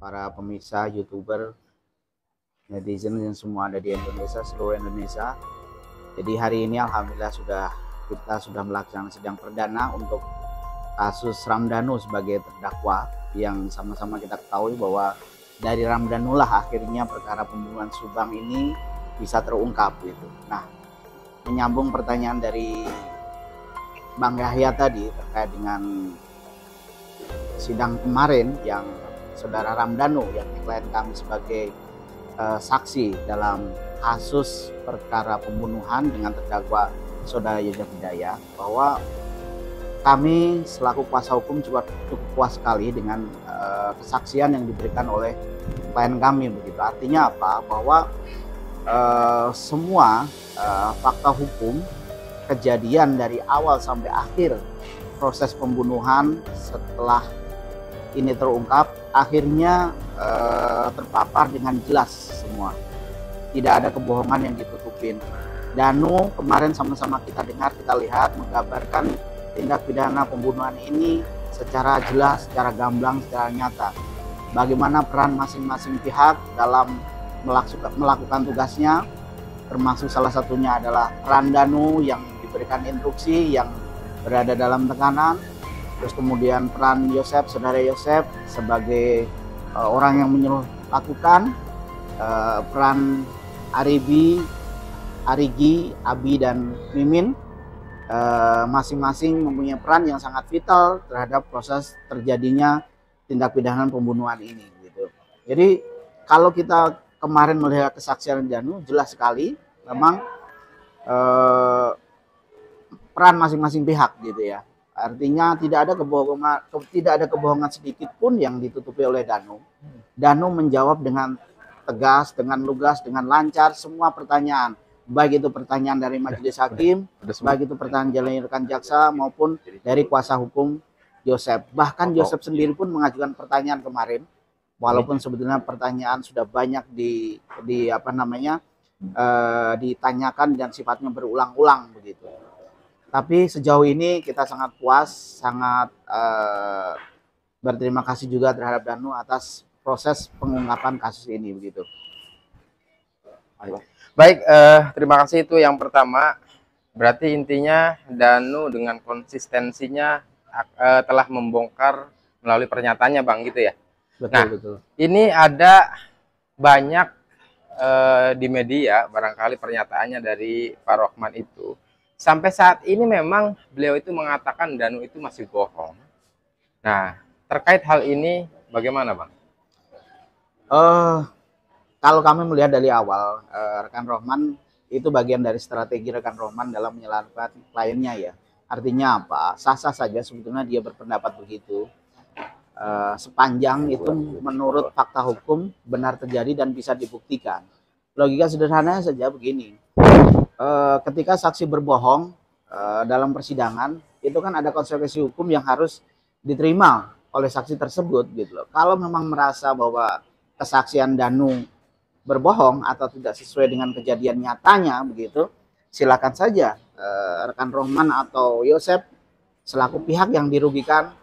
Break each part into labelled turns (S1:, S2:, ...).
S1: para pemirsa, YouTuber, netizen yang semua ada di Indonesia, seluruh Indonesia. Jadi hari ini alhamdulillah kita sudah melaksanakan sidang perdana untuk kasus Ramdhanu sebagai terdakwa, yang sama-sama kita ketahui bahwa dari Ramdhanu lah akhirnya perkara pembunuhan Subang ini bisa terungkap gitu. Nah, menyambung pertanyaan dari Bang Yahya tadi terkait dengan sidang kemarin yang saudara Ramdhanu yang klien kami sebagai saksi dalam kasus perkara pembunuhan dengan terdakwa saudara Yosef Hidayat, bahwa kami selaku kuasa hukum cukup puas sekali dengan kesaksian yang diberikan oleh klien kami begitu. Artinya apa? Bahwa semua fakta hukum kejadian dari awal sampai akhir proses pembunuhan setelah ini terungkap akhirnya terpapar dengan jelas semua. Tidak ada kebohongan yang ditutupin. Danu kemarin sama-sama kita dengar, kita lihat menggambarkan tindak pidana pembunuhan ini secara jelas, secara gamblang, secara nyata. Bagaimana peran masing-masing pihak dalam melakukan tugasnya, termasuk salah satunya adalah peran Danu yang diberikan instruksi, yang berada dalam tekanan. Terus kemudian peran Yosef, saudara Yosef sebagai orang yang menyuruh lakukan, peran Arigi, Abi dan Mimin masing-masing mempunyai peran yang sangat vital terhadap proses terjadinya tindak pidana pembunuhan ini gitu. Jadi kalau kita kemarin melihat kesaksian Danu, jelas sekali memang peran masing-masing pihak gitu ya. Artinya tidak ada kebohongan sedikit pun yang ditutupi oleh Danu. Danu menjawab dengan tegas, dengan lugas, dengan lancar semua pertanyaan. Baik itu pertanyaan dari majelis hakim, baik itu pertanyaan dari rekan jaksa maupun dari kuasa hukum Yosef. Bahkan Yosef sendiri pun mengajukan pertanyaan kemarin, walaupun sebetulnya pertanyaan sudah banyak ditanyakan dan sifatnya berulang-ulang begitu. Tapi sejauh ini kita sangat puas, sangat berterima kasih juga terhadap Danu atas proses pengungkapan kasus ini begitu.
S2: Baik, terima kasih. Itu yang pertama. Berarti intinya Danu dengan konsistensinya telah membongkar melalui pernyataannya, Bang, gitu ya.
S1: Betul.
S2: Ini ada banyak di media barangkali pernyataannya dari Pak Rohman itu. Sampai saat ini memang beliau itu mengatakan Danu itu masih bohong. Nah, terkait hal ini bagaimana, Bang?
S1: Kalau kami melihat dari awal, rekan Rohman itu bagian dari strategi rekan Rohman dalam menyelamatkan kliennya ya. Artinya apa? Sah-sah saja sebetulnya dia berpendapat begitu. Sepanjang itu menurut fakta hukum benar terjadi dan bisa dibuktikan. Logika sederhananya saja begini. Ketika saksi berbohong dalam persidangan, itu kan ada konsekuensi hukum yang harus diterima oleh saksi tersebut gitu loh. Kalau memang merasa bahwa kesaksian Danu berbohong atau tidak sesuai dengan kejadian nyatanya begitu, silakan saja rekan Rohman atau Yosef selaku pihak yang dirugikan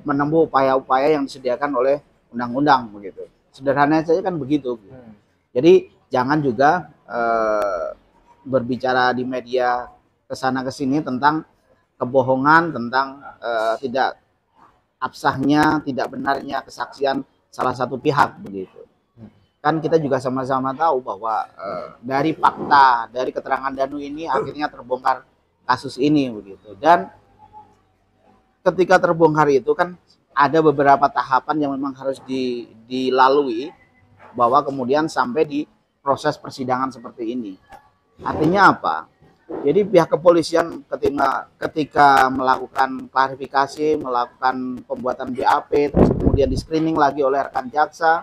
S1: menempuh upaya-upaya yang disediakan oleh undang-undang begitu. Sederhananya saja kan begitu. Jadi jangan juga berbicara di media kesana kesini tentang kebohongan, tentang tidak absahnya, tidak benarnya kesaksian salah satu pihak begitu. Kan kita juga sama-sama tahu bahwa dari fakta, dari keterangan Danu ini akhirnya terbongkar kasus ini begitu. Dan ketika terbongkar itu kan ada beberapa tahapan yang memang harus dilalui bahwa kemudian sampai di proses persidangan seperti ini. Artinya apa? Jadi pihak kepolisian ketika melakukan klarifikasi, melakukan pembuatan BAP, terus kemudian di screening lagi oleh rekan jaksa,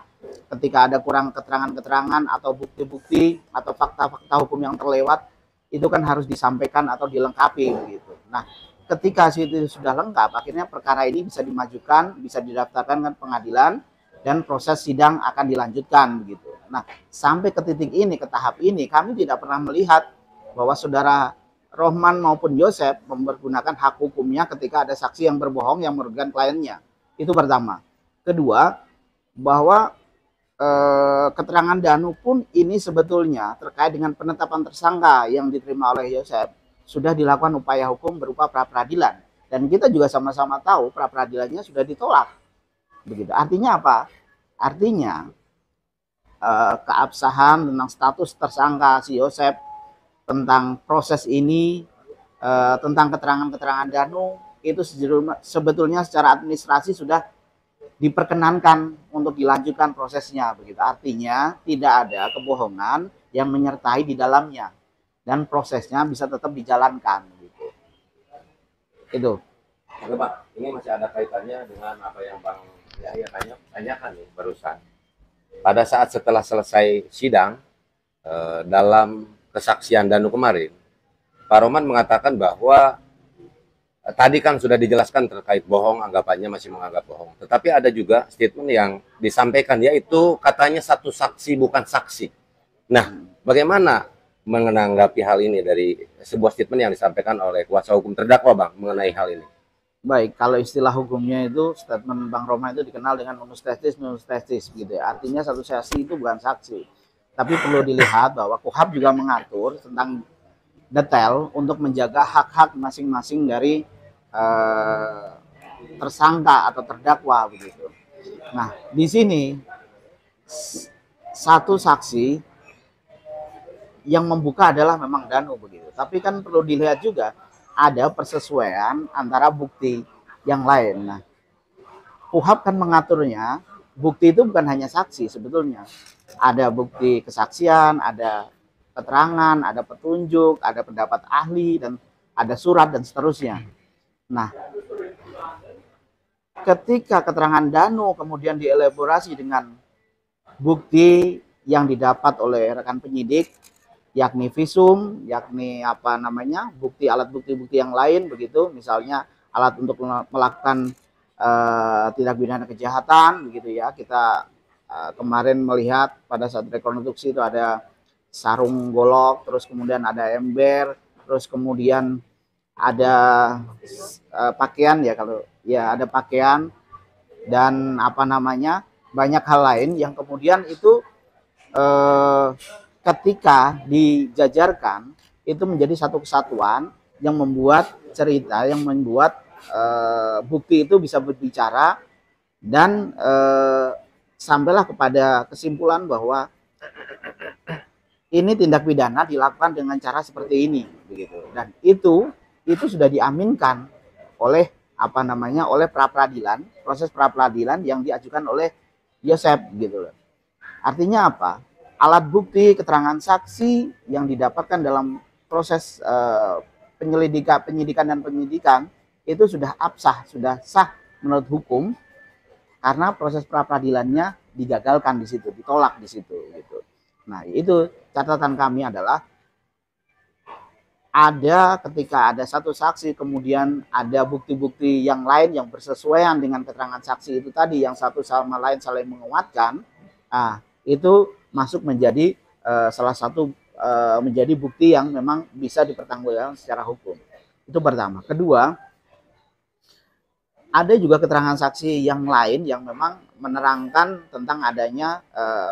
S1: ketika ada kurang keterangan-keterangan atau bukti-bukti atau fakta-fakta hukum yang terlewat, itu kan harus disampaikan atau dilengkapi begitu. Nah, ketika itu sudah lengkap, akhirnya perkara ini bisa dimajukan, bisa didaftarkan ke pengadilan, dan proses sidang akan dilanjutkan begitu. Nah, sampai ke titik ini, ke tahap ini, kami tidak pernah melihat bahwa saudara Rohman maupun Yosef mempergunakan hak hukumnya ketika ada saksi yang berbohong yang merugikan kliennya. Itu pertama. Kedua, bahwa keterangan Danu pun ini sebetulnya terkait dengan penetapan tersangka yang diterima oleh Yosef sudah dilakukan upaya hukum berupa pra peradilan, dan kita juga sama-sama tahu pra peradilannya sudah ditolak. Begitu. Artinya apa? Artinya keabsahan tentang status tersangka si Yosef, tentang proses ini, tentang keterangan-keterangan Danu itu sebetulnya secara administrasi sudah diperkenankan untuk dilanjutkan prosesnya, begitu. Artinya tidak ada kebohongan yang menyertai di dalamnya dan prosesnya bisa tetap dijalankan, gitu. Itu.
S3: Oke Pak, ini masih ada kaitannya dengan apa yang Bang Yahya tanyakan nih barusan. Pada saat setelah selesai sidang dalam kesaksian Danu kemarin, Pak Rohman mengatakan bahwa tadi kan sudah dijelaskan terkait bohong, anggapannya masih menganggap bohong. Tetapi ada juga statement yang disampaikan, yaitu katanya satu saksi bukan saksi. Nah, bagaimana menanggapi hal ini dari sebuah statement yang disampaikan oleh kuasa hukum terdakwa, Bang, mengenai hal ini?
S1: Baik, kalau istilah hukumnya itu statement Bang Roma itu dikenal dengan nunus testis gitu ya. Artinya satu saksi itu bukan saksi. Tapi perlu dilihat bahwa KUHAP juga mengatur tentang detail untuk menjaga hak-hak masing-masing dari tersangka atau terdakwa, begitu. Nah, di sini satu saksi yang membuka adalah memang Danu, begitu. Tapi kan perlu dilihat juga ada persesuaian antara bukti yang lain. Nah, KUHAP kan mengaturnya bukti itu bukan hanya saksi sebetulnya. Ada bukti kesaksian, ada keterangan, ada petunjuk, ada pendapat ahli, dan ada surat dan seterusnya. Nah, ketika keterangan Danu kemudian dielaborasi dengan bukti yang didapat oleh rekan penyidik, yakni visum, yakni bukti alat bukti-bukti yang lain, begitu, misalnya alat untuk melakukan tindak pidana kejahatan, begitu ya. Kita kemarin melihat pada saat rekonstruksi itu ada sarung golok, terus kemudian ada ember, terus kemudian ada pakaian ya, kalau ya ada pakaian dan banyak hal lain yang kemudian itu ketika dijajarkan itu menjadi satu kesatuan yang membuat cerita, yang membuat bukti itu bisa berbicara, dan sampailah kepada kesimpulan bahwa ini tindak pidana dilakukan dengan cara seperti ini, begitu. Dan itu sudah diaminkan oleh oleh pra-peradilan, proses pra-peradilan yang diajukan oleh Yosef, gitu loh. Artinya apa? Alat bukti, keterangan saksi yang didapatkan dalam proses penyidikan dan penyidikan itu sudah absah, sudah sah menurut hukum, karena proses pra-peradilannya digagalkan di situ, ditolak di situ, gitu. Nah, itu catatan kami adalah ketika ada satu saksi kemudian ada bukti-bukti yang lain yang bersesuaian dengan keterangan saksi itu tadi, yang satu sama lain saling menguatkan, itu masuk menjadi salah satu menjadi bukti yang memang bisa dipertanggungjawabkan secara hukum. Itu pertama. Kedua, ada juga keterangan saksi yang lain yang memang menerangkan tentang adanya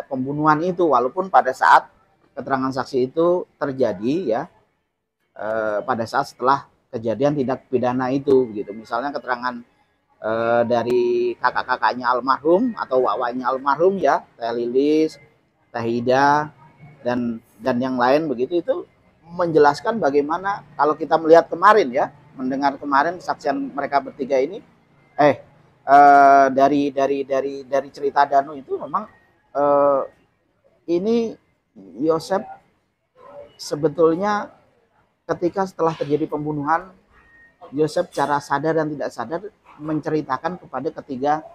S1: pembunuhan itu, walaupun pada saat keterangan saksi itu terjadi ya, pada saat setelah kejadian tindak pidana itu, gitu. Misalnya keterangan dari kakak-kakaknya almarhum atau wawanya almarhum ya, Teh Lilis, Teh Ida, dan yang lain, begitu, itu menjelaskan bagaimana kalau kita melihat kemarin ya, mendengar kemarin kesaksian mereka bertiga ini, dari cerita Danu itu memang ini Yosef sebetulnya ketika setelah terjadi pembunuhan, Yosef secara sadar dan tidak sadar menceritakan kepada ketiga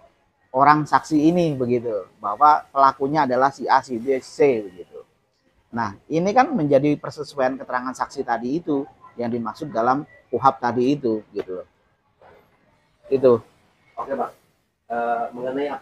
S1: orang saksi ini, begitu, bahwa pelakunya adalah si A, si B, C, begitu. Nah, ini kan menjadi persesuaian keterangan saksi tadi itu yang dimaksud dalam KUHAP tadi itu, gitu. Itu.
S3: Oke, Pak. Mengenai apa